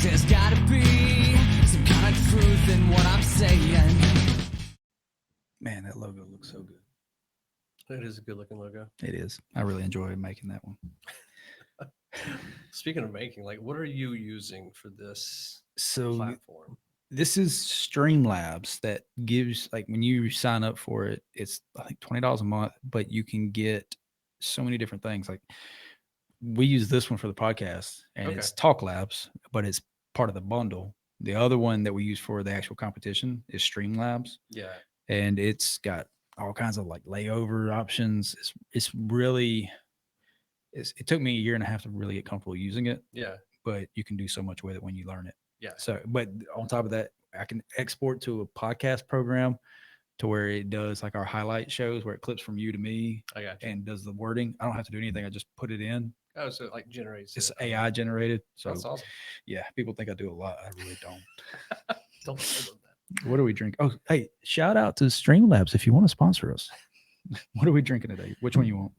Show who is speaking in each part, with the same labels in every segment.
Speaker 1: There's gotta be some kind of truth in what I'm saying.
Speaker 2: Man, that logo looks so good.
Speaker 3: It is a good looking logo.
Speaker 2: It is. I really enjoy making that one.
Speaker 3: Speaking of making, like, what are you using for this
Speaker 2: So
Speaker 3: platform?
Speaker 2: this is Streamlabs that gives, like, when you sign up for it, it's I think $20 a month, but you can get so many different things. Like, we use this one for the podcast, and
Speaker 3: Okay.
Speaker 2: it's Talk Labs, but it's part of the bundle. The other one that we use for the actual competition is Streamlabs,
Speaker 3: Yeah.
Speaker 2: and it's got all kinds of like layover options. It's really it took me a year and a half to really get comfortable using it,
Speaker 3: Yeah.
Speaker 2: but you can do so much with it when you learn it.
Speaker 3: Yeah.
Speaker 2: So, but on top of that, I can export to a podcast program to where it does like our highlight shows where it clips from you to me
Speaker 3: I got you.
Speaker 2: and does the wording. I don't have to do anything. I just put it in.
Speaker 3: Oh, so it like generates
Speaker 2: It's
Speaker 3: it.
Speaker 2: AI generated. So
Speaker 3: That's awesome.
Speaker 2: yeah, people think I do a lot. I really don't.
Speaker 3: Don't tell them that.
Speaker 2: What do we drink? Oh, hey, shout out to Streamlabs if you want to sponsor us. What are we drinking today? Which one you want?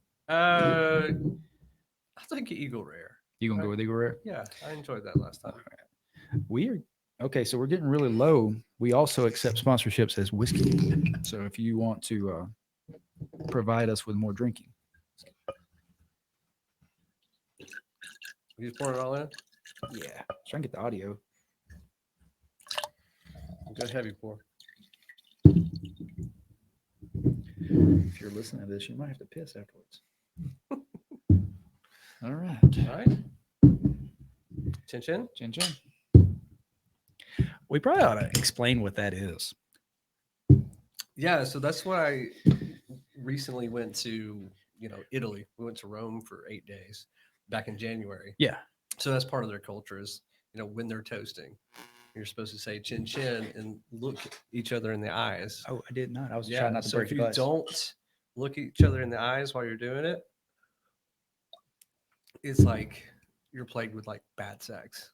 Speaker 3: I'll take Eagle Rare.
Speaker 2: You gonna go with Eagle Rare?
Speaker 3: Yeah, I enjoyed that last time.
Speaker 2: We are okay. So we're getting really low. We also accept sponsorships as whiskey. So if you want to provide us with more drinking,
Speaker 3: You just pour it all in.
Speaker 2: yeah, try and get the audio.
Speaker 3: Good heavy pour.
Speaker 2: If you're listening to this, you might have to piss afterwards. All right.
Speaker 3: All right. Chin chin.
Speaker 2: Chin chin. We probably ought to explain what that is.
Speaker 3: Yeah, so that's why I recently went to, Italy. We went to Rome for 8 days back in January.
Speaker 2: Yeah.
Speaker 3: So that's part of their culture is, when they're toasting, you're supposed to say chin chin and look each other in the eyes.
Speaker 2: Oh, I did not. I was
Speaker 3: Yeah.
Speaker 2: trying not to
Speaker 3: So
Speaker 2: break
Speaker 3: if
Speaker 2: the
Speaker 3: you
Speaker 2: glass.
Speaker 3: don't look each other in the eyes while you're doing it, it's like you're plagued with like bad sex.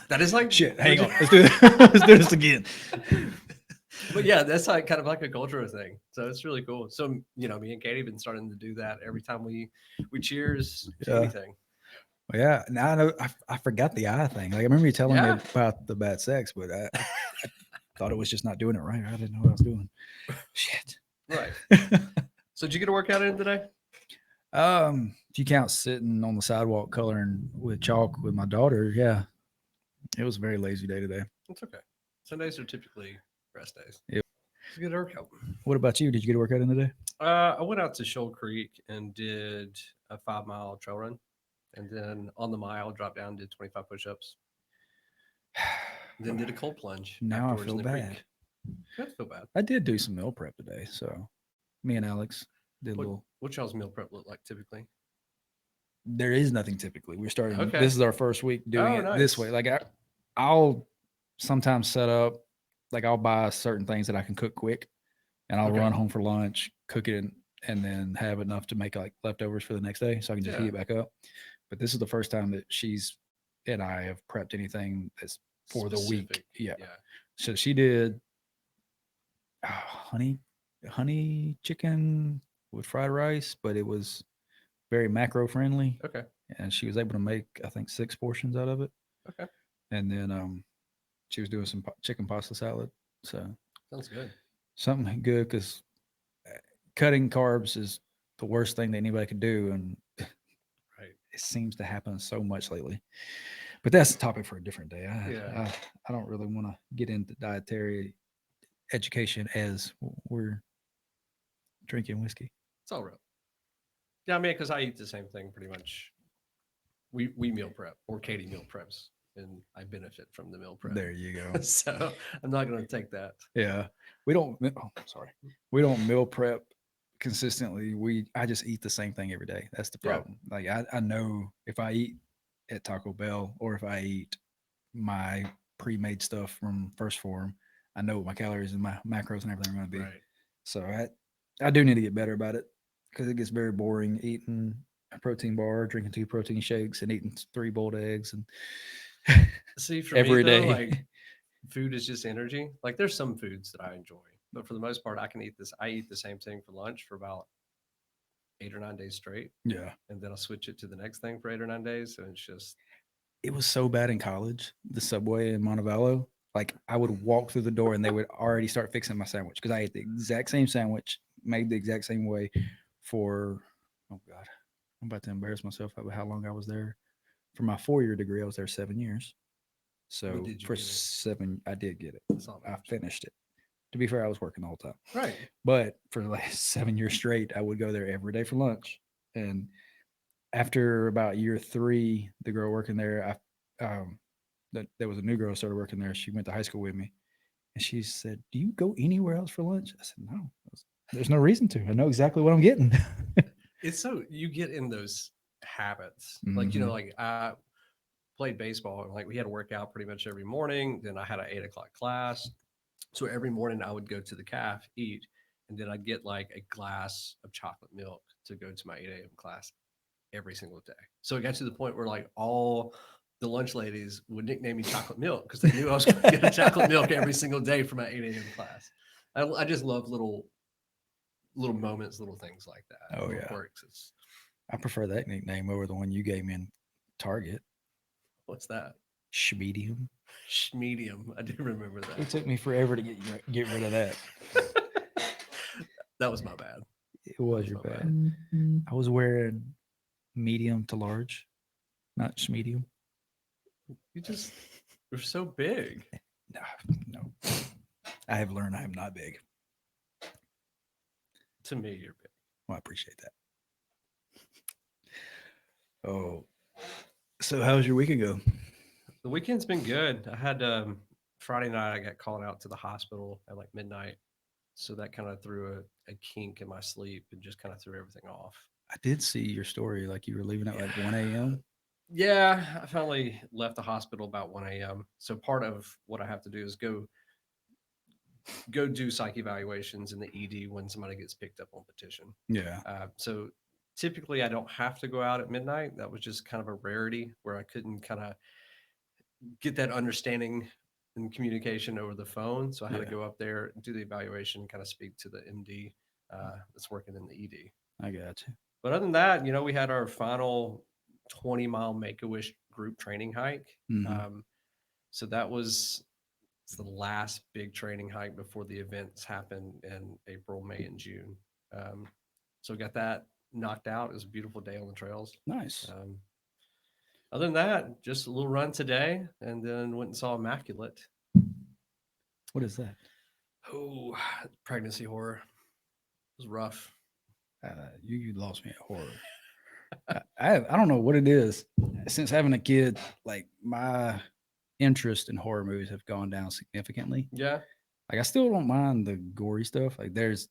Speaker 3: That is like
Speaker 2: Shit. Hang on. Let's do this. Let's do this again.
Speaker 3: But yeah, that's like kind of like a cultural thing. So it's really cool. So me and Katie have been starting to do that every time we cheers to
Speaker 2: Yeah.
Speaker 3: anything.
Speaker 2: Well, yeah. Now I know. I forgot the eye thing. Like I remember you telling
Speaker 3: Yeah.
Speaker 2: me about the bad sex, but I thought it was just not doing it right. I didn't know what I was doing. Shit.
Speaker 3: Right. So did you get a workout in today?
Speaker 2: If you count sitting on the sidewalk coloring with chalk with my daughter, yeah, it was a very lazy day today.
Speaker 3: It's okay. Sundays are typically rest days.
Speaker 2: Yep.
Speaker 3: It's a good workout.
Speaker 2: What about you? Did you get a workout in today?
Speaker 3: I went out to Shoal Creek and did a 5-mile trail run. And then on the mile, dropped down, did 25 push-ups. Then did a cold plunge.
Speaker 2: Now I
Speaker 3: afterwards
Speaker 2: feel
Speaker 3: in the creek.
Speaker 2: bad.
Speaker 3: You don't feel bad.
Speaker 2: I did do some meal prep today, so me and Alex did a little.
Speaker 3: What y'all's meal prep look like typically?
Speaker 2: There is nothing typically. We're starting.
Speaker 3: Okay.
Speaker 2: This is our first week doing it this
Speaker 3: nice.
Speaker 2: way. Like I'll sometimes set up. Like I'll buy certain things that I can cook quick, and I'll
Speaker 3: Okay.
Speaker 2: run home for lunch, cook it, and then have enough to make like leftovers for the next day, so I can just heat it back up. But this is the first time that she's and I have prepped anything that's for the week.
Speaker 3: Specific.
Speaker 2: Yeah.
Speaker 3: Yeah.
Speaker 2: So she did honey chicken with fried rice, but it was very macro friendly,
Speaker 3: Okay.
Speaker 2: and she was able to make I think 6 portions out of it.
Speaker 3: Okay.
Speaker 2: And then she was doing some chicken pasta salad. So
Speaker 3: Sounds good.
Speaker 2: something good because cutting carbs is the worst thing that anybody could do, and
Speaker 3: Right.
Speaker 2: it seems to happen so much lately. But that's a topic for a different day.
Speaker 3: Yeah.
Speaker 2: I don't really want to get into dietary education as we're drinking whiskey.
Speaker 3: It's all real. Yeah, I mean, because I eat the same thing pretty much. We meal prep, or Katie meal preps, and I benefit from the meal prep.
Speaker 2: There you go.
Speaker 3: So I'm not going to take that.
Speaker 2: Yeah, we don't. Oh, sorry, we don't meal prep consistently. I just eat the same thing every day. That's the
Speaker 3: Yeah.
Speaker 2: problem. Like I know if I eat at Taco Bell or if I eat my pre-made stuff from First Form, I know what my calories and my macros and everything are going to be.
Speaker 3: Right.
Speaker 2: So I do need to get better about it because it gets very boring eating a protein bar, drinking 2 protein shakes, and eating 3 boiled eggs and
Speaker 3: See, for
Speaker 2: every
Speaker 3: me, though,
Speaker 2: day.
Speaker 3: like food is just energy. Like there's some foods that I enjoy, but for the most part, I eat the same thing for lunch for about 8 or 9 days straight,
Speaker 2: Yeah.
Speaker 3: and then I'll switch it to the next thing for 8 or 9 days. So it's just
Speaker 2: it was so bad in college, the Subway in Montevallo. Like I would walk through the door and they would already start fixing my sandwich because I ate the exact same sandwich, made the exact same way for, oh God, I'm about to embarrass myself about how long I was there. For my 4-year degree, I was there 7 years. So
Speaker 3: did you
Speaker 2: for
Speaker 3: get it?
Speaker 2: 7, I did get it.
Speaker 3: That's all
Speaker 2: I
Speaker 3: matters.
Speaker 2: finished it. To be fair, I was working the whole time.
Speaker 3: Right.
Speaker 2: But for the last 7 years straight, I would go there every day for lunch. And after about year 3, the girl working there, there was a new girl who started working there. She went to high school with me, and she said, "Do you go anywhere else for lunch?" I said, "No, there's no reason to. I know exactly what I'm getting."
Speaker 3: It's so you get in those habits. Like,
Speaker 2: Mhm.
Speaker 3: like I played baseball and like we had to work out pretty much every morning. Then I had an 8 o'clock class. So every morning I would go to the calf, eat, and then I'd get like a glass of chocolate milk to go to my 8 a.m. class every single day. So it got to the point where like all the lunch ladies would nickname me chocolate milk because they knew I was going to get a chocolate milk every single day for my 8 a.m. class. I just love little moments, little things like that.
Speaker 2: Oh
Speaker 3: Little
Speaker 2: yeah,
Speaker 3: quirks. It's
Speaker 2: I prefer that nickname over the one you gave me in Target,
Speaker 3: what's that?
Speaker 2: Schmedium.
Speaker 3: Medium. I do remember
Speaker 2: It
Speaker 3: that.
Speaker 2: took me forever to get rid of that.
Speaker 3: That was my bad.
Speaker 2: It
Speaker 3: That
Speaker 2: was
Speaker 3: was
Speaker 2: your
Speaker 3: my
Speaker 2: bad.
Speaker 3: bad.
Speaker 2: I was wearing medium to large, not schmedium.
Speaker 3: You're so big.
Speaker 2: No, no. I have learned I am not big.
Speaker 3: To me, you're big.
Speaker 2: Well, I appreciate that. Oh, so how's your weekend go?
Speaker 3: The weekend's been good. I had Friday night. I got called out to the hospital at like midnight, so that kind of threw a kink in my sleep and just kind of threw everything off.
Speaker 2: I did see your story. Like you were leaving at like 1 a.m.
Speaker 3: Yeah, I finally left the hospital about 1 a.m. So part of what I have to do is go do psych evaluations in the ED when somebody gets picked up on petition.
Speaker 2: Yeah.
Speaker 3: So typically I don't have to go out at midnight. That was just kind of a rarity where I couldn't kind of get that understanding and communication over the phone. So I had to
Speaker 2: Yeah.
Speaker 3: go up there, do the evaluation, kind of speak to the MD that's working in the ED.
Speaker 2: I got you.
Speaker 3: But other than that, we had our final 20-mile Make a Wish group training hike.
Speaker 2: Mhm.
Speaker 3: Um, so that was it's the last big training hike before the events happen in April, May, and June. Um, so got that knocked out. It was a beautiful day on the trails.
Speaker 2: Nice.
Speaker 3: Um, other than that, just a little run today, and then went and saw Immaculate.
Speaker 2: What is that?
Speaker 3: Oh, pregnancy horror. It was rough.
Speaker 2: You lost me at horror. I don't know what it is. Since having a kid, like my interest in horror movies have gone down significantly.
Speaker 3: Yeah.
Speaker 2: Like I still don't mind the gory stuff. Like there's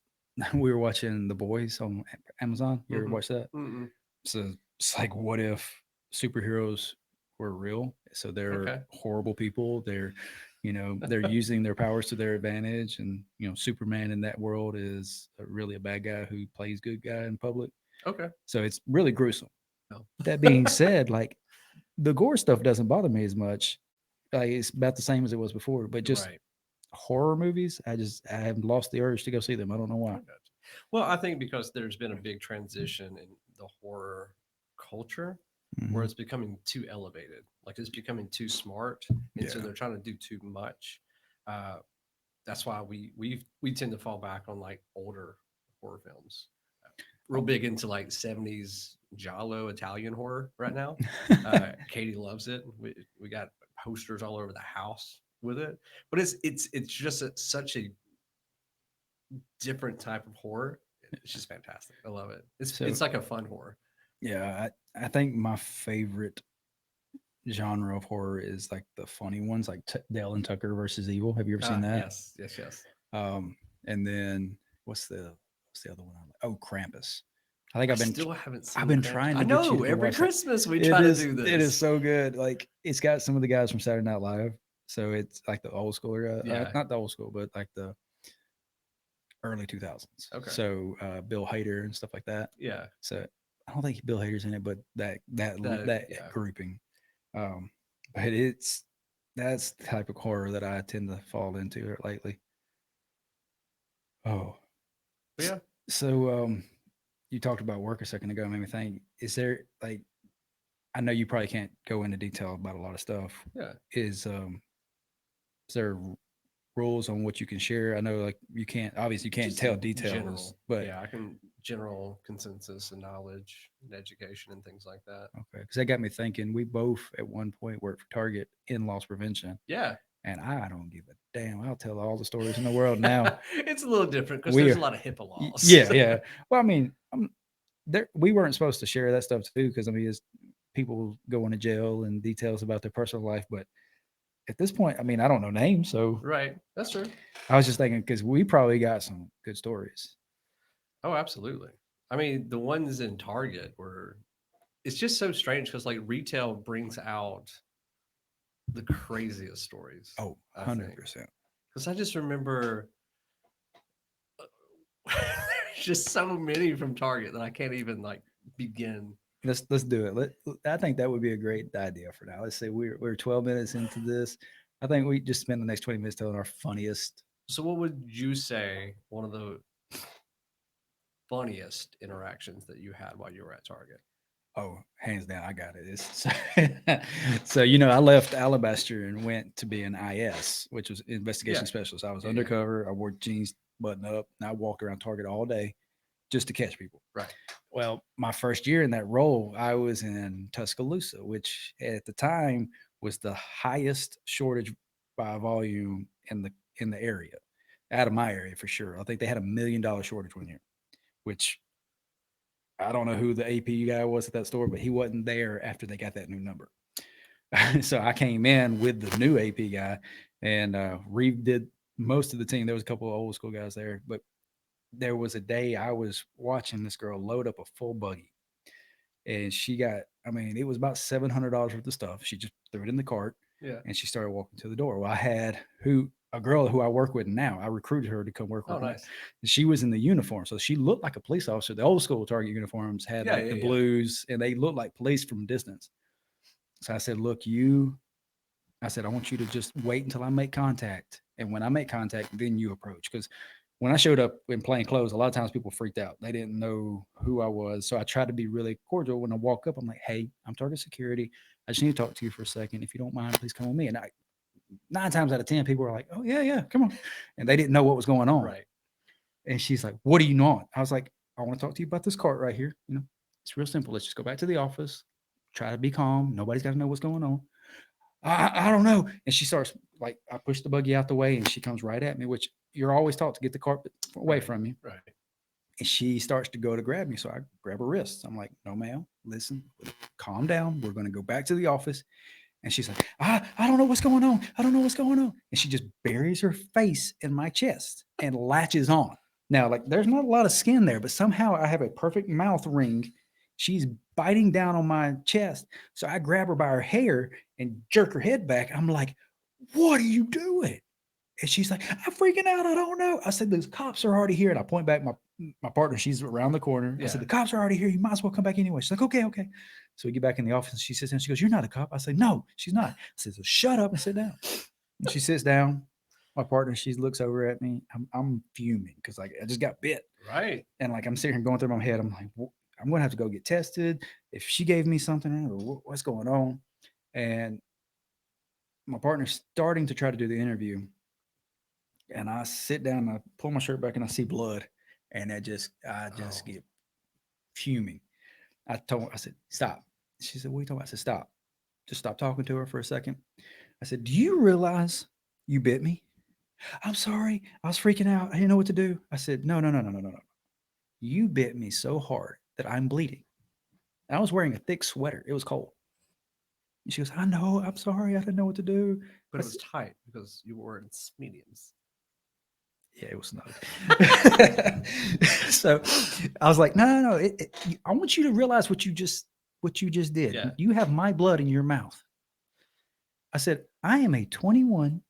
Speaker 2: we were watching The Boys on Amazon. You ever
Speaker 3: Mm-hmm.
Speaker 2: watch that?
Speaker 3: Mm-mm.
Speaker 2: So it's like what if superheroes were real? So they're
Speaker 3: Okay.
Speaker 2: horrible people. They're using their powers to their advantage. And Superman in that world is really a bad guy who plays good guy in public.
Speaker 3: Okay.
Speaker 2: So it's really gruesome.
Speaker 3: No.
Speaker 2: That being said, like the gore stuff doesn't bother me as much. Like it's about the same as it was before, but just
Speaker 3: Right.
Speaker 2: horror movies, I have lost the urge to go see them. I don't know
Speaker 3: I
Speaker 2: why.
Speaker 3: got you. Well, I think because there's been a big transition in the horror culture where
Speaker 2: Mhm.
Speaker 3: it's becoming too elevated. Like it's becoming too smart. And so
Speaker 2: Yeah.
Speaker 3: they're trying to do too much. Uh, that's why we tend to fall back on like older horror films. Real big into like 70s Giallo Italian horror right now. Katie loves it. We got posters all over the house with it. But it's just such a different type of horror. It's just fantastic. I love it.
Speaker 2: So
Speaker 3: It's like a fun horror.
Speaker 2: yeah, I think my favorite genre of horror is like the funny ones, like Dale and Tucker versus Evil. Have you ever seen that?
Speaker 3: Yes, yes, yes.
Speaker 2: And then what's the other one? Oh, Krampus. I think
Speaker 3: I still haven't
Speaker 2: I've
Speaker 3: seen
Speaker 2: been
Speaker 3: Cramps.
Speaker 2: trying
Speaker 3: I
Speaker 2: to get you
Speaker 3: know
Speaker 2: to
Speaker 3: every
Speaker 2: watch that.
Speaker 3: Christmas we try to do
Speaker 2: It is
Speaker 3: this.
Speaker 2: so good. Like it's got some of the guys from Saturday Night Live. So it's like the old school era,
Speaker 3: Yeah.
Speaker 2: not the old school, but like the early 2000s.
Speaker 3: Okay.
Speaker 2: So Bill Hader and stuff like that.
Speaker 3: Yeah.
Speaker 2: So I don't think Bill Hader's in it, but that
Speaker 3: Yeah.
Speaker 2: grouping. Um, but that's the type of horror that I tend to fall into lately. Oh,
Speaker 3: But yeah.
Speaker 2: so you talked about work a second ago. Made me think: is there like I know you probably can't go into detail about a lot of stuff.
Speaker 3: Yeah.
Speaker 2: Is there rules on what you can share? I know like you can't obviously you can't
Speaker 3: Just
Speaker 2: tell
Speaker 3: in
Speaker 2: details,
Speaker 3: general.
Speaker 2: but
Speaker 3: Yeah, I can general consensus and knowledge and education and things like that.
Speaker 2: okay, because that got me thinking. We both at one point worked for Target in loss prevention,
Speaker 3: Yeah.
Speaker 2: and I don't give a damn. I'll tell all the stories in the world now.
Speaker 3: It's a little different because
Speaker 2: We
Speaker 3: there's a
Speaker 2: are,
Speaker 3: lot of HIPAA laws.
Speaker 2: yeah, yeah. Well, I mean, there we weren't supposed to share that stuff too because I mean, it's people going to jail and details about their personal life, but at this point, I mean, I don't know names, so
Speaker 3: Right. That's true.
Speaker 2: I was just thinking because we probably got some good stories.
Speaker 3: Oh, absolutely. I mean, the ones in Target were, it's just so strange because like retail brings out the craziest stories,
Speaker 2: Oh,
Speaker 3: I think.
Speaker 2: 100%.
Speaker 3: Because I just remember there's just so many from Target that I can't even like begin.
Speaker 2: Let's do it. I think that would be a great idea for now. Let's say we're 12 minutes into this. I think we just spend the next 20 minutes telling our funniest.
Speaker 3: So, what would you say one of the funniest interactions that you had while you were at Target?
Speaker 2: Oh, hands down, I got it. So you know, I left Alabaster and went to be an IS, which was investigation
Speaker 3: Yeah.
Speaker 2: specialist. I was
Speaker 3: Yeah, yeah.
Speaker 2: undercover. I wore jeans, button up, and I walked around Target all day just to catch people.
Speaker 3: Right.
Speaker 2: Well, my first year in that role, I was in Tuscaloosa, which at the time was the highest shortage by volume in the area, out of my area for sure. I think they had $1 million shortage one year, which I don't know who the AP guy was at that store, but he wasn't there after they got that new number. So I came in with the new AP guy, and Reeve did most of the team. There was a couple of old school guys there, but there was a day I was watching this girl load up a full buggy, and she got, I mean, it was about $700 worth of stuff. She just threw it in the cart,
Speaker 3: Yeah.
Speaker 2: and she started walking to the door. Well, I had a girl who I work with now. I recruited her to come work
Speaker 3: Oh,
Speaker 2: with me.
Speaker 3: nice.
Speaker 2: She was in the uniform, so she looked like a police officer. The old school Target uniforms had
Speaker 3: Yeah,
Speaker 2: like
Speaker 3: yeah,
Speaker 2: the
Speaker 3: yeah.
Speaker 2: blues, and they looked like police from a distance. So I said, "Look, I said, I want you to just wait until I make contact. And when I make contact, then you approach." Because when I showed up in plain clothes, a lot of times people freaked out. They didn't know who I was. So I tried to be really cordial. When I walk up, I'm like, "Hey, I'm Target Security. I just need to talk to you for a second. If you don't mind, please come with me." And 9 times out of 10, people were like, "Oh, yeah, yeah, come on." And they didn't know what was going on.
Speaker 3: Right.
Speaker 2: And she's like, "What do you want?" I was like, "I want to talk to you about this cart right here. You know, it's real simple. Let's just go back to the office. Try to be calm. Nobody's got to know what's going on." I don't know. And she starts like, I push the buggy out the way and she comes right at me, which you're always taught to get the carpet away
Speaker 3: Right.
Speaker 2: from you.
Speaker 3: Right.
Speaker 2: And she starts to go to grab me. So I grab her wrists. I'm like, "No, ma'am, listen, calm down. We're going to go back to the office." And she's like, I don't know what's going on. I don't know what's going on. And she just buries her face in my chest and latches on. Now, like, there's not a lot of skin there, but somehow I have a perfect mouth ring. She's biting down on my chest. So I grab her by her hair and jerk her head back. I'm like, "What are you doing?" And she's like, "I'm freaking out. I don't know." I said, "The cops are already here." And I point back my partner. She's around the corner. I said,
Speaker 3: Yeah.
Speaker 2: "The cops are already here. You might as well come back anyway." She's like, "Okay, okay." So we get back in the office and she sits down. She goes, "You're not a cop." I say, "No, she's not." I said, "So shut up and sit down." And she sits down. My partner, she looks over at me. I'm fuming because like I just got bit.
Speaker 3: Right.
Speaker 2: And like I'm sitting here going through my head. I'm like, I'm going to have to go get tested. If she gave me something, what's going on? And my partner's starting to try to do the interview. And I sit down and I pull my shirt back and I see blood. And I just
Speaker 3: Oh.
Speaker 2: get fuming. I said, "Stop." She said, "What are you talking about?" I said, "Stop. Just stop talking to her for a second." I said, "Do you realize you bit me?" "I'm sorry. I was freaking out. I didn't know what to do." I said, "No, no, no, no, no, no, no. You bit me so hard that I'm bleeding." And I was wearing a thick sweater. It was cold. And she goes, "I know. I'm sorry. I didn't know what to do."
Speaker 3: But
Speaker 2: I
Speaker 3: it was
Speaker 2: said,
Speaker 3: tight because you were in mediums.
Speaker 2: "Yeah, it was snug." So I was like, "No, no, no. I want you to realize what you just did.
Speaker 3: Yeah.
Speaker 2: You have my blood in your mouth." I said, "I am a 21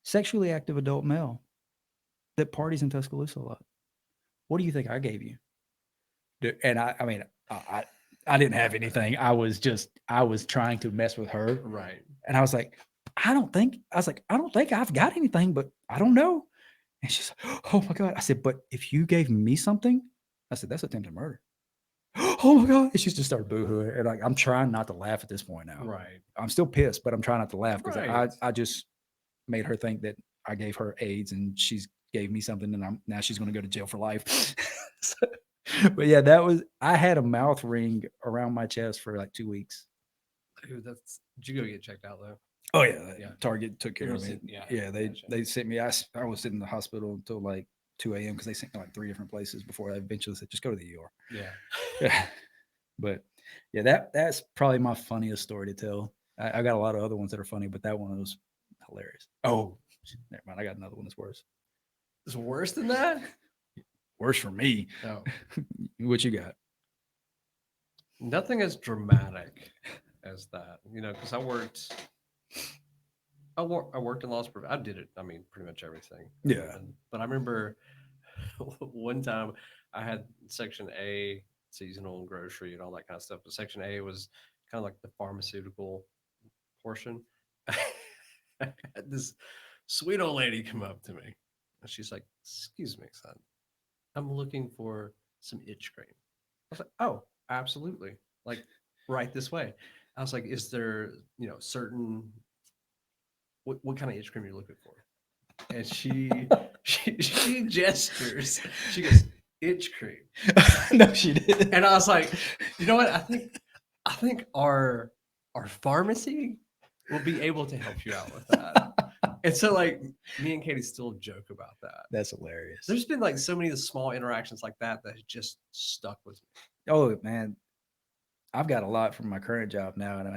Speaker 2: sexually active adult male that parties in Tuscaloosa a lot. What do you think I gave you?" And I mean, I didn't have anything. I was trying to mess with her.
Speaker 3: Right.
Speaker 2: And I was like, I don't think I've got anything, but I don't know. And she's like, "Oh my God." I said, "But if you gave me something," I said, "that's attempted murder." oh my God. And she's just started boohooing. And like, I'm trying not to laugh at this point now.
Speaker 3: Right.
Speaker 2: I'm still pissed, but I'm trying not to laugh because
Speaker 3: Right.
Speaker 2: I just made her think that I gave her AIDS and she's gave me something and now she's going to go to jail for life. So, but yeah, I had a mouth ring around my chest for like 2 weeks.
Speaker 3: Dude, did you go get checked out though?
Speaker 2: Oh yeah.
Speaker 3: Yeah.
Speaker 2: Target took care
Speaker 3: You're
Speaker 2: of
Speaker 3: gonna
Speaker 2: me.
Speaker 3: sit- yeah,
Speaker 2: Yeah. They,
Speaker 3: gotcha.
Speaker 2: they sent me, I was in the hospital until like 2 a.m. because they sent me like 3 different places before I eventually said, just go to the ER.
Speaker 3: Yeah.
Speaker 2: Yeah. But yeah, that's probably my funniest story to tell. I got a lot of other ones that are funny, but that one was hilarious. Oh, never mind. I got another one that's worse.
Speaker 3: It's worse than that?
Speaker 2: Worse for me.
Speaker 3: No.
Speaker 2: What you got?
Speaker 3: Nothing as dramatic as that. You know, because I worked in loss prevention. I did it. I mean, pretty much everything.
Speaker 2: Yeah.
Speaker 3: But I remember one time I had Section A, seasonal and grocery and all that kind of stuff. But Section A was kind of like the pharmaceutical portion. I had this sweet old lady come up to me, and she's like, "Excuse me, son, I'm looking for some itch cream." I was like, "Oh, absolutely! Like, right this way." I was like, "Is there, certain what kind of itch cream you're looking for?" And she gestures. She goes, "Itch cream."
Speaker 2: No, she didn't.
Speaker 3: And I was like, "You know what? I think our pharmacy will be able to help you out with that." And so, like, me and Katie still joke about that.
Speaker 2: That's hilarious.
Speaker 3: There's been like so many of the small interactions like that just stuck with me.
Speaker 2: Oh man, I've got a lot from my current job now, and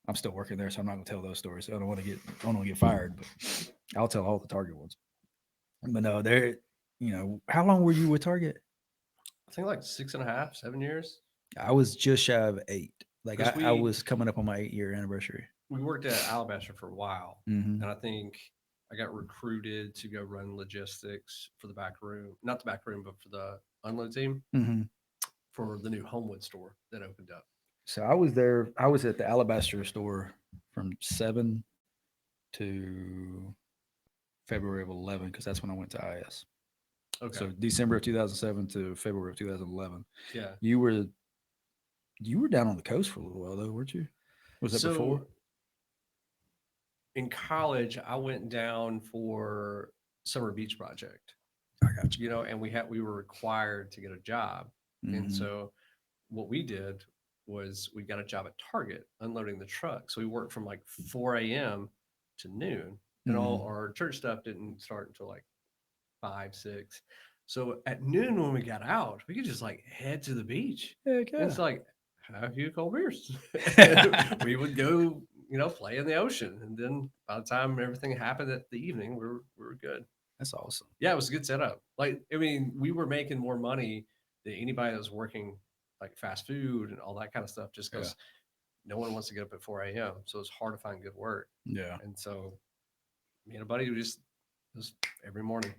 Speaker 2: I'm still working there, so I'm not gonna tell those stories. I don't want to get fired, but I'll tell all the Target ones. But no, how long were you with Target?
Speaker 3: I think like 6.5, 7 years.
Speaker 2: I was just shy of 8. Like
Speaker 3: 'Cause
Speaker 2: I was coming up on my 8-year anniversary.
Speaker 3: We worked at Alabaster for a while,
Speaker 2: Mhm.
Speaker 3: and I think I got recruited to go run logistics for the back room, not the back room, but for the unload team
Speaker 2: Mhm.
Speaker 3: for the new Homewood store that opened up.
Speaker 2: So I was there. I was at the Alabaster store from 7 to February of 11 because that's when I went to IS.
Speaker 3: Okay.
Speaker 2: So December of 2007 to February of 2011.
Speaker 3: Yeah.
Speaker 2: You were down on the coast for a little while though, weren't you? Was that
Speaker 3: So
Speaker 2: before?
Speaker 3: in college, I went down for summer beach project,
Speaker 2: I got you.
Speaker 3: and we were required to get a job. And
Speaker 2: Mhm.
Speaker 3: so what we did was we got a job at Target unloading the truck. So we worked from like 4 a.m. to noon, and all
Speaker 2: Mhm.
Speaker 3: our church stuff didn't start until like 5, 6. So at noon when we got out, we could just like head to the beach.
Speaker 2: Heck
Speaker 3: And it's
Speaker 2: yeah.
Speaker 3: like, have a few cold beers. And we would go, play in the ocean. And then by the time everything happened at the evening, we were good.
Speaker 2: That's awesome.
Speaker 3: Yeah, it was a good setup. Like, I mean, we were making more money than anybody that was working like fast food and all that kind of stuff just
Speaker 2: Yeah.
Speaker 3: because no one wants to get up at 4 a.m. So it's hard to find good work.
Speaker 2: Yeah.
Speaker 3: And so me and a buddy would just every morning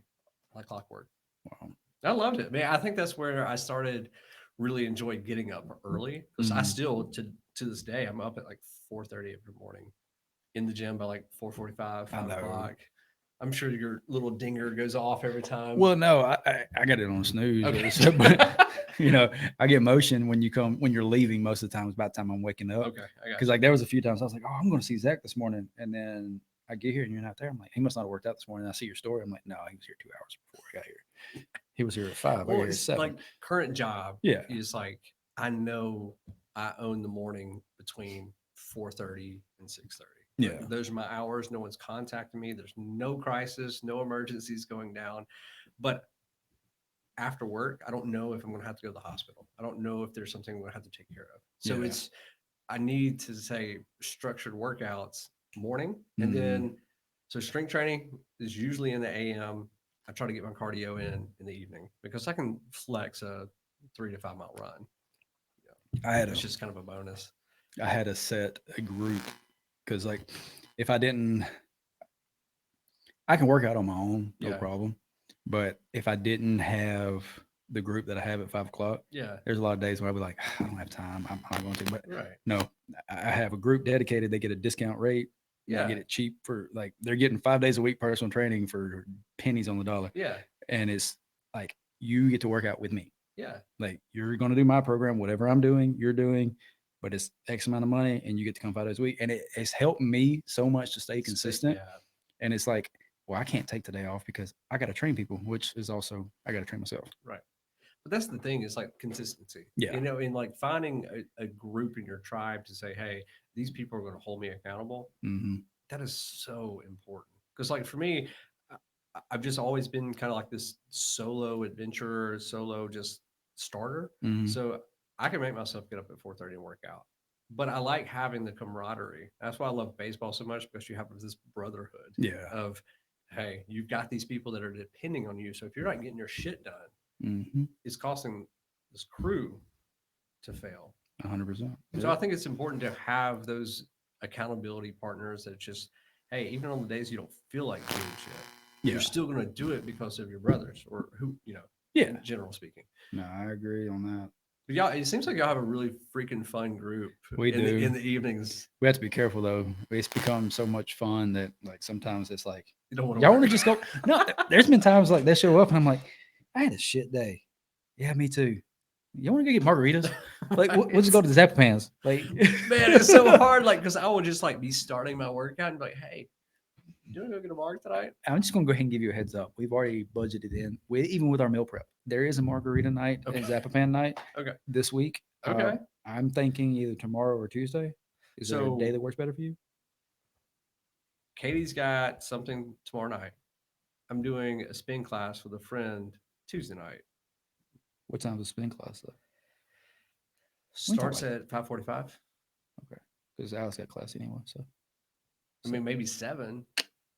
Speaker 3: like clockwork.
Speaker 2: Wow.
Speaker 3: I loved it. Man, I think that's where I started really enjoy getting up early because I
Speaker 2: Mhm.
Speaker 3: still to this day I'm up at like 4:30 every morning in the gym by like 4:45,
Speaker 2: I
Speaker 3: 5
Speaker 2: know.
Speaker 3: o'clock. I'm sure your little dinger goes off every time.
Speaker 2: Well, no, I got it on snooze.
Speaker 3: Okay.
Speaker 2: So, but I get motion when you're leaving most of the time. It's about the time I'm waking up.
Speaker 3: Okay, I got
Speaker 2: Because like there was a few times I was like, oh, I'm going to see Zach this morning, and then I get here and you're not there. I'm like, he must not have worked out this morning. I see your story. I'm like, no, he was here 2 hours before I got here. He was here at 5. I got
Speaker 3: Well,
Speaker 2: here at
Speaker 3: it's
Speaker 2: 7.
Speaker 3: like current job
Speaker 2: Yeah.
Speaker 3: is like I know I own the morning between 4:30 and 6:30.
Speaker 2: Yeah.
Speaker 3: Those are my hours. No one's contacting me. There's no crisis, no emergencies going down. But after work, I don't know if I'm going to have to go to the hospital. I don't know if there's something I'm going to have to take care of. So
Speaker 2: Yeah.
Speaker 3: I need to say structured workouts morning. And
Speaker 2: Mhm.
Speaker 3: then, so strength training is usually in the AM. I try to get my cardio in the evening because I can flex a 3 to 5 mile run. It's just kind of a bonus.
Speaker 2: I had to set a group because like if I didn't, I can work out on my own, no
Speaker 3: Yeah.
Speaker 2: problem. But if I didn't have the group that I have at 5 o'clock,
Speaker 3: Yeah.
Speaker 2: there's a lot of days where I'll be like, I don't have time. I'm not going to. But
Speaker 3: Right.
Speaker 2: no, I have a group dedicated. They get a discount rate.
Speaker 3: Yeah.
Speaker 2: They get it cheap for like they're getting 5 days a week personal training for pennies on the dollar.
Speaker 3: Yeah.
Speaker 2: And it's like you get to work out with me.
Speaker 3: Yeah.
Speaker 2: Like, you're going to do my program, whatever I'm doing, you're doing, but it's X amount of money and you get to come 5 days a week. And it's helped me so much to stay consistent.
Speaker 3: Yeah.
Speaker 2: And it's like, well, I can't take the day off because I got to train people, which is also, I got to train myself.
Speaker 3: Right. But that's the thing, is like consistency.
Speaker 2: Yeah.
Speaker 3: You know, in like finding a group in your tribe to say, hey, these people are going to hold me accountable.
Speaker 2: Mm-hmm.
Speaker 3: That is so important. Because like for me, I've just always been kind of like this solo adventurer, solo just starter.
Speaker 2: Mm-hmm.
Speaker 3: So I can make myself get up at 4:30 and work out. But I like having the camaraderie. That's why I love baseball so much, because you have this brotherhood
Speaker 2: Yeah.
Speaker 3: of, hey, you've got these people that are depending on you. So if you're not getting your shit done,
Speaker 2: Mm-hmm.
Speaker 3: it's costing this crew to fail.
Speaker 2: 100%.
Speaker 3: So I think it's important to have those accountability partners that just, hey, even on the days you don't feel like doing shit,
Speaker 2: Yeah.
Speaker 3: you're still going to do it because of your brothers, or who, you know,
Speaker 2: Yeah.
Speaker 3: in general speaking.
Speaker 2: No, I agree on that.
Speaker 3: But yeah, it seems like y'all have a really freaking fun group.
Speaker 2: We do.
Speaker 3: In the evenings.
Speaker 2: We have to be careful though. It's become so much fun that like sometimes it's like,
Speaker 3: You don't want
Speaker 2: y'all want to just go. No, there's been times like they show up and I'm like, I had a shit day. Yeah, me too. You want to go get margaritas? Like, we'll just go to the Zappa Pans. Like,
Speaker 3: man, it's so hard. Like, because I would just like be starting my workout and be like, hey, you want to go get a marg tonight?
Speaker 2: I'm just gonna go ahead and give you a heads up. We've already budgeted in, even with our meal prep. There is a margarita night and Zappa Pan night.
Speaker 3: Okay.
Speaker 2: This week.
Speaker 3: Okay.
Speaker 2: I'm thinking either tomorrow or Tuesday. Is there a day
Speaker 3: So-
Speaker 2: that works better for you?
Speaker 3: Katie's got something tomorrow night. I'm doing a spin class with a friend Tuesday night.
Speaker 2: What time is the spin class though?
Speaker 3: Starts at 5:45.
Speaker 2: Because Alex got class anyway, so
Speaker 3: I mean, maybe 7.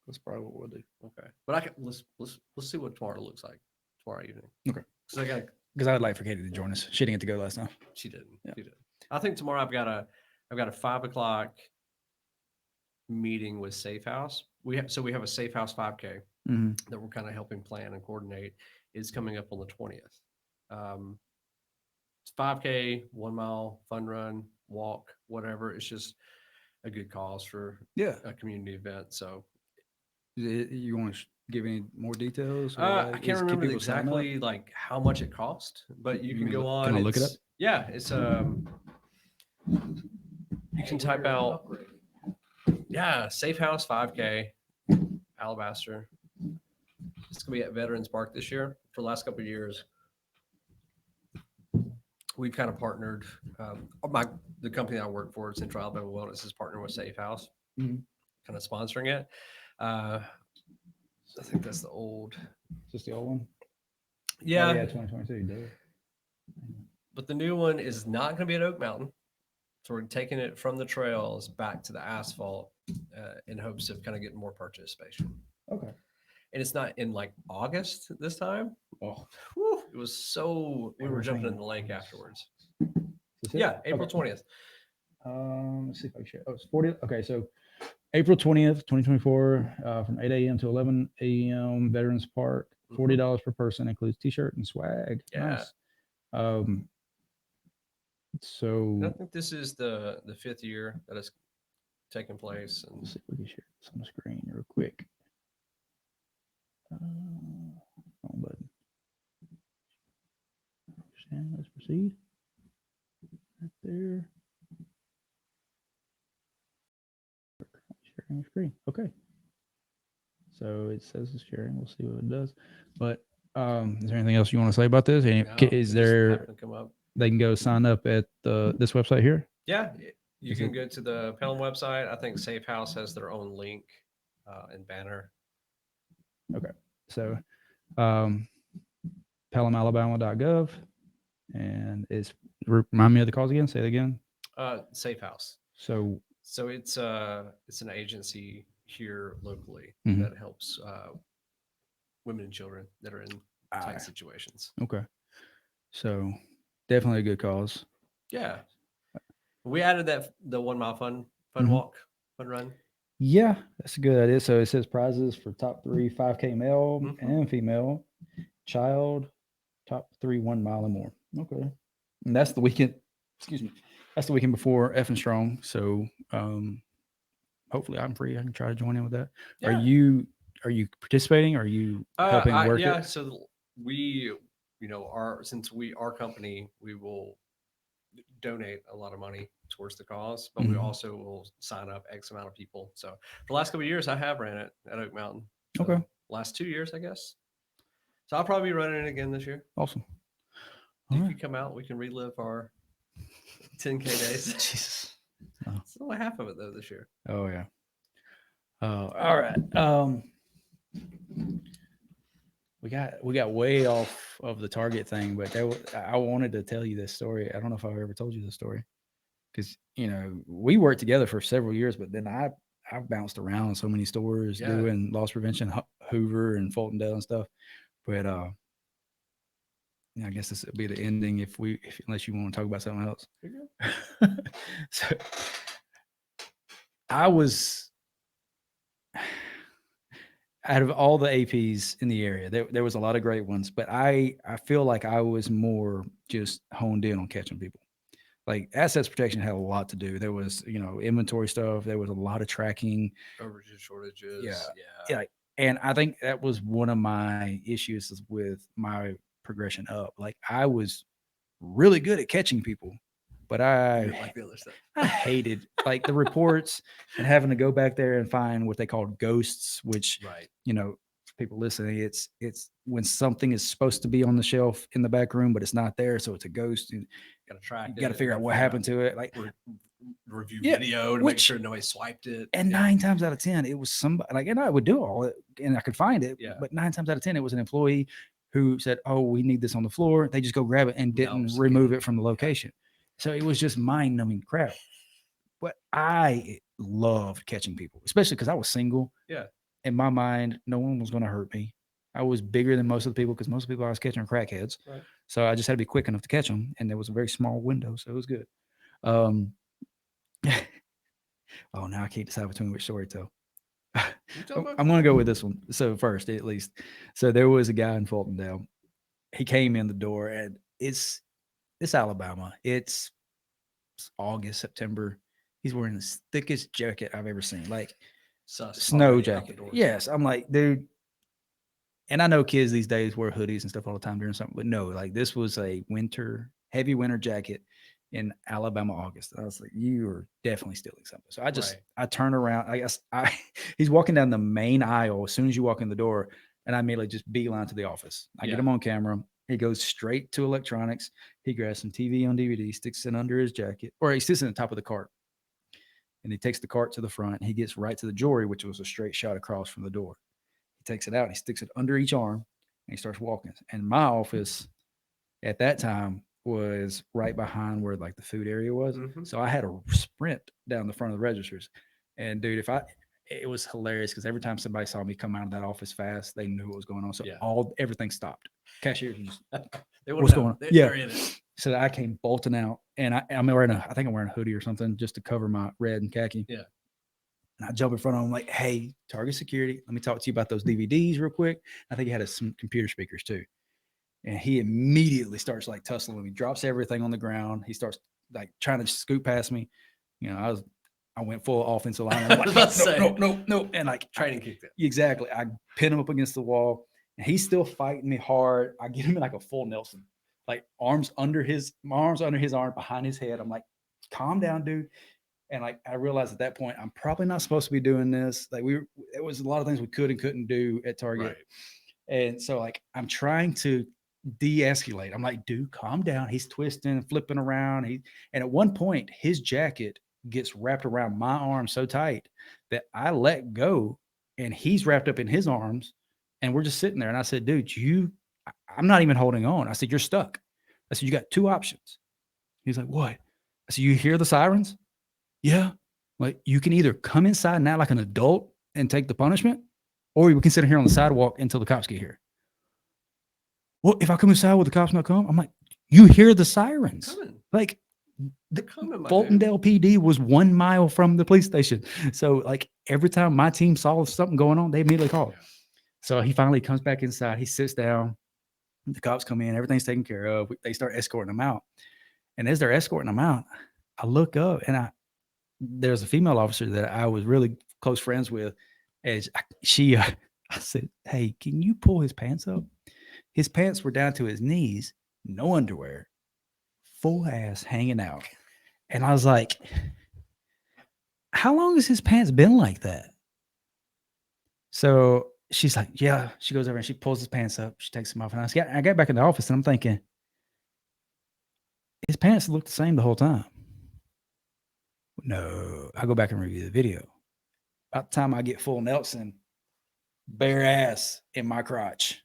Speaker 2: that's probably what we'll do.
Speaker 3: Okay, but I can let's see what tomorrow looks like tomorrow evening.
Speaker 2: Okay.
Speaker 3: So I got
Speaker 2: Because I would like for Katie to join us. She didn't get to go last time.
Speaker 3: she didn't.
Speaker 2: Yeah.
Speaker 3: She didn't. I think tomorrow I've got a 5 o'clock meeting with Safe House. We have a Safe House 5K
Speaker 2: Mm-hmm.
Speaker 3: that we're kind of helping plan and coordinate. Is coming up on the 20th. It's 5K, 1 mile, fun run, walk, whatever. It's just a good cause for
Speaker 2: Yeah.
Speaker 3: a community event. So
Speaker 2: You want to give any more details?
Speaker 3: I can't remember exactly like how much it cost, but you can go on.
Speaker 2: Can I look it up?
Speaker 3: Yeah, it's you can type out Safe House 5K, Alabaster. It's gonna be at Veterans Park this year. For the last couple of years, we've kind of partnered. The company I work for, Central Alabama Wellness, is partnering with Safe House,
Speaker 2: Mhm.
Speaker 3: kind of sponsoring it. I think that's the old.
Speaker 2: Just the old one?
Speaker 3: Yeah,
Speaker 2: Oh, yeah, 2022. Duh.
Speaker 3: but the new one is not going to be at Oak Mountain. So we're taking it from the trails back to the asphalt in hopes of kind of getting more purchase space.
Speaker 2: Okay.
Speaker 3: And it's not in like August this time.
Speaker 2: Oh,
Speaker 3: Whew, it was so we were jumping in
Speaker 2: Everything
Speaker 3: the lake
Speaker 2: was-
Speaker 3: afterwards.
Speaker 2: is this it?
Speaker 3: Yeah, April
Speaker 2: Okay.
Speaker 3: 20th.
Speaker 2: Let's see if I can share. Oh, it's 40. Okay, so April 20th, 2024, from 8 a.m. to 11 a.m. Veterans Park. $40 per person, includes T-shirt and swag.
Speaker 3: Yeah.
Speaker 2: Nice. So
Speaker 3: And I think this is the 5th year that it's taken place. And
Speaker 2: let's see if we can share this on the screen real quick. Wrong button. And let's proceed. Right there. Sharing screen. Okay. So it says it's sharing. We'll see what it does. But is there anything else you want to say about this?
Speaker 3: no,
Speaker 2: Is
Speaker 3: it just
Speaker 2: there?
Speaker 3: happened to come up.
Speaker 2: They can go sign up at this website here.
Speaker 3: Yeah, you
Speaker 2: Is
Speaker 3: can
Speaker 2: it-
Speaker 3: go to the Pelham website. I think Safe House has their own link and banner.
Speaker 2: So pelhamalabama.gov, and it's remind me of the cause again. Say it again.
Speaker 3: Safe House.
Speaker 2: So
Speaker 3: So it's an agency here locally
Speaker 2: Mhm.
Speaker 3: that helps women and children that are in tight situations.
Speaker 2: okay. So definitely a good cause.
Speaker 3: Yeah, we added the 1 mile fun
Speaker 2: Mhm.
Speaker 3: walk, fun run.
Speaker 2: Yeah, that's a good idea. So it says prizes for top 3 5K male
Speaker 3: Mhm.
Speaker 2: and female, child, top 3 1 mile and more. Okay. And that's the weekend. Excuse me. That's the weekend before F and Strong. So hopefully I'm free. I can try to join in with that.
Speaker 3: Yeah.
Speaker 2: Are you participating? Are you helping work
Speaker 3: yeah,
Speaker 2: it?
Speaker 3: so we since our company, we will donate a lot of money towards the cause, but we
Speaker 2: Mhm.
Speaker 3: also will sign up X amount of people. So for the last couple of years, I have ran it at Oak Mountain. So
Speaker 2: Okay.
Speaker 3: last 2 years, I guess. So I'll probably be running it again this year.
Speaker 2: Awesome.
Speaker 3: You
Speaker 2: All
Speaker 3: can
Speaker 2: right.
Speaker 3: come out. We can relive our 10K days.
Speaker 2: Jesus.
Speaker 3: It's only half of it though this year.
Speaker 2: Oh yeah. All right. We got way off of the Target thing, but I wanted to tell you this story. I don't know if I've ever told you this story because we worked together for several years, but then I've bounced around in so many stores
Speaker 3: Yeah.
Speaker 2: doing loss prevention, Hoover and Fultondale and stuff. But I guess this will be the ending unless you want to talk about something else. So I was out of all the APs in the area, there was a lot of great ones, but I feel like I was more just honed in on catching people. Like assets protection had a lot to do. There was, inventory stuff. There was a lot of tracking.
Speaker 3: Overages, shortages.
Speaker 2: Yeah.
Speaker 3: Yeah.
Speaker 2: Yeah. And I think that was one of my issues with my progression up. Like I was really good at catching people, but
Speaker 3: You
Speaker 2: I
Speaker 3: didn't like the other stuff.
Speaker 2: I hated like the reports and having to go back there and find what they called ghosts, which
Speaker 3: Right.
Speaker 2: for people listening, it's when something is supposed to be on the shelf in the back room, but it's not there, so it's a ghost. And
Speaker 3: Got to track.
Speaker 2: you got to figure out what happened to it. Like
Speaker 3: Review
Speaker 2: Yeah,
Speaker 3: video to make sure nobody swiped it.
Speaker 2: and 9 times out of 10, it was somebody like, and I would do all it and I could find it,
Speaker 3: Yeah.
Speaker 2: but 9 times out of 10, it was an employee who said, "Oh, we need this on the floor." They just go grab it and didn't
Speaker 3: it's
Speaker 2: remove
Speaker 3: good.
Speaker 2: it from the location. So it was just mind numbing crap. But I loved catching people, especially because I was single.
Speaker 3: Yeah.
Speaker 2: In my mind, no one was going to hurt me. I was bigger than most of the people because most of the people I was catching are crackheads.
Speaker 3: Right.
Speaker 2: So I just had to be quick enough to catch them. And there was a very small window. So it was good. Oh, now I can't decide between which story to tell. I'm going to go with this one. So first, at least. So there was a guy in Fultondale. He came in the door and it's Alabama. It's August, September. He's wearing the thickest jacket I've ever seen. Like snow jacket. Yes. I'm like, dude. And I know kids these days wear hoodies and stuff all the time during something, but no, like this was a heavy winter jacket in Alabama, August. I was like, you are definitely stealing something. So I turn around. I guess he's walking down the main aisle as soon as you walk in the door, and I immediately just beeline to the office. I get him on camera. He goes straight to electronics. He grabs some TV on DVD, sticks it under his jacket, or he sits in the top of the cart. And he takes the cart to the front. He gets right to the jewelry, which was a straight shot across from the door. He takes it out. He sticks it under each arm, and he starts walking. And my office at that time was right behind where like the food area was.
Speaker 3: Mm-hmm.
Speaker 2: So I had to sprint down the front of the registers. And dude, it was hilarious because every time somebody saw me come out of that office fast, they knew what was going on. So everything stopped. Cashiers just, what's going on?
Speaker 3: They're in it.
Speaker 2: So I came bolting out, and I'm wearing I think I'm wearing a hoodie or something just to cover my red and khaki.
Speaker 3: Yeah.
Speaker 2: And I jump in front of him like, "Hey, Target security, let me talk to you about those DVDs real quick." I think he had some computer speakers too. And he immediately starts like tussling with me, drops everything on the ground. He starts like trying to scoot past me. I went full offensive line. I'm like, no. And like
Speaker 3: training kicked it.
Speaker 2: Exactly. I pin him up against the wall, and he's still fighting me hard. I get him in like a full Nelson, like my arms under his arm, behind his head. I'm like, calm down, dude. And like I realized at that point, I'm probably not supposed to be doing this. Like there was a lot of things we could and couldn't do at Target.
Speaker 3: Right.
Speaker 2: And so like I'm trying to de-escalate. I'm like, dude, calm down. He's twisting, flipping around. And at one point, his jacket gets wrapped around my arm so tight that I let go, and he's wrapped up in his arms, and we're just sitting there. And I said, dude, I'm not even holding on. I said, you're stuck. I said, you got two options. He's like, what? I said, you hear the sirens? Yeah. Like you can either come inside now like an adult and take the punishment, or we can sit here on the sidewalk until the cops get here. Well, if I come inside, will the cops not come? I'm like, you hear the sirens.
Speaker 3: Coming.
Speaker 2: Like
Speaker 3: the
Speaker 2: Fultondale PD was 1 mile from the police station. So like every time my team saw something going on, they immediately called. Yeah. So he finally comes back inside. He sits down. The cops come in. Everything's taken care of. They start escorting him out. And as they're escorting him out, I look up, and there's a female officer that I was really close friends with. And I said, hey, can you pull his pants up? His pants were down to his knees, no underwear, full ass hanging out. And I was like, how long has his pants been like that? So she's like, yeah. She goes over and she pulls his pants up. She takes them off. And I got back in the office and I'm thinking, his pants look the same the whole time. No, I go back and review the video. About the time I get full Nelson, bare ass in my crotch,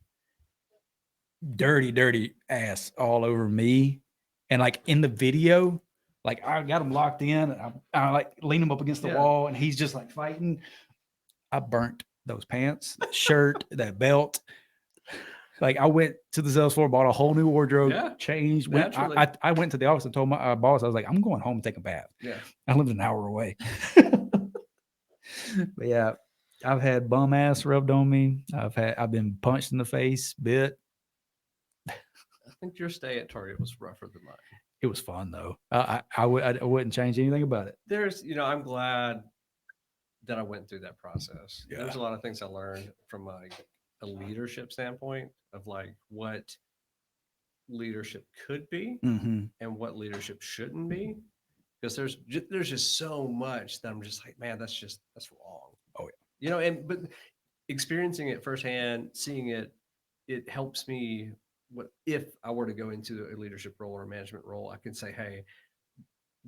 Speaker 2: dirty ass all over me. And like in the video, like I got him locked in. I like lean him up against the wall and he's just like fighting. I burnt those pants, that shirt, that belt. Like I went to the sales floor, bought a whole new wardrobe, changed. I went to the office and told my boss, I was like, I'm going home and take a bath.
Speaker 3: Yeah.
Speaker 2: I lived an hour away. But yeah, I've had bum ass rubbed on me. I've been punched in the face, bit.
Speaker 3: I think your stay at Target was rougher than mine.
Speaker 2: It was fun though. I wouldn't change anything about it.
Speaker 3: There's, I'm glad that I went through that process.
Speaker 2: Yeah.
Speaker 3: There's a lot of things I learned from like a leadership standpoint of like what leadership could be
Speaker 2: Mm-hmm.
Speaker 3: and what leadership shouldn't be. Because there's just so much that I'm just like, man, that's wrong.
Speaker 2: Oh yeah.
Speaker 3: But experiencing it firsthand, seeing it, it helps me. If I were to go into a leadership role or a management role, I can say, hey,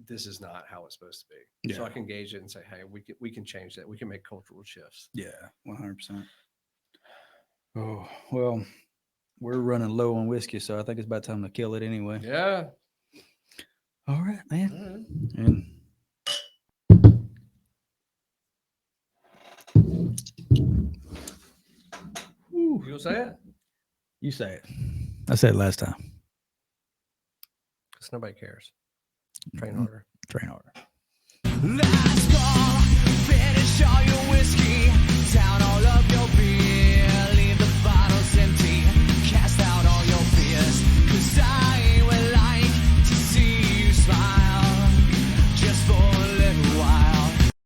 Speaker 3: this is not how it's supposed to be.
Speaker 2: Yeah.
Speaker 3: So I can gauge it and say, hey, we can change that. We can make cultural shifts.
Speaker 2: Yeah, 100%. Oh, well, we're running low on whiskey, so I think it's about time to kill it anyway.
Speaker 3: Yeah.
Speaker 2: All right, man.
Speaker 3: All right.
Speaker 2: And
Speaker 3: You gonna say it?
Speaker 2: you say it. I said it last time.
Speaker 3: Because nobody cares. Train harder.
Speaker 2: Train harder.
Speaker 1: Let's go.